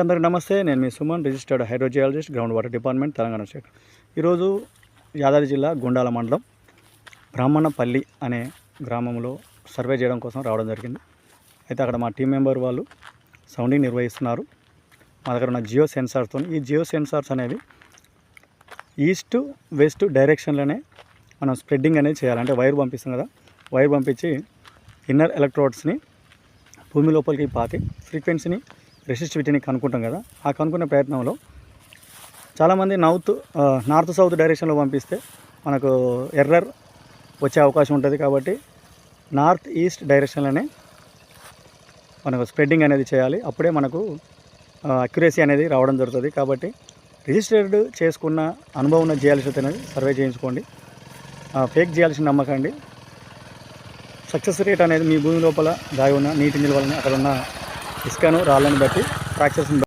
అందరికీ నమస్తే. నేను మీ Suman, registered hydrogeologist, ground water department, Telangana state. ఈరోజు యాదాద్రి జిల్లా గుండాల మండలం బ్రాహ్మణపల్లి అనే గ్రామంలో సర్వే చేయడం కోసం రావడం జరిగింది. అయితే అక్కడ మా టీం మెంబర్ వాళ్ళు సౌండింగ్ నిర్వహిస్తున్నారు. మా దగ్గర ఉన్న జియో సెన్సార్తో, ఈ జియో సెన్సార్స్ అనేవి ఈస్ట్ వెస్ట్ డైరెక్షన్లోనే మనం స్ప్రెడ్డింగ్ అనేది చేయాలి. అంటే వైర్ పంపిస్తాం కదా, వైర్ పంపించి ఇన్నర్ ఎలక్ట్రోడ్స్ని భూమి లోపలికి పాతి ఫ్రీక్వెన్సీని, రెసిస్టివిటీని కనుక్కుంటాం కదా. ఆ కనుక్కునే ప్రయత్నంలో చాలామంది నార్త్ సౌత్ డైరెక్షన్లో పంపిస్తే మనకు ఎర్రర్ వచ్చే అవకాశం ఉంటుంది. కాబట్టి నార్త్ ఈస్ట్ డైరెక్షన్లోనే మనకు స్ప్రెడ్డింగ్ అనేది చేయాలి. అప్పుడే మనకు అక్యురసీ అనేది రావడం జరుగుతుంది. కాబట్టి రిజిస్టర్డ్ చేసుకున్న అనుభవం ఉన్న జియాలజిస్ట్ అనేది సర్వే చేయించుకోండి. ఫేక్ జియాలజిస్ట్ నమ్మకండి. సక్సెస్ రేట్ అనేది మీ భూమి లోపల దాగి ఉన్న నీటి నిల్వలని, అక్కడ ఉన్న ఇసుకను, రాళ్ళని బట్టి ఫ్రాక్చర్స్ని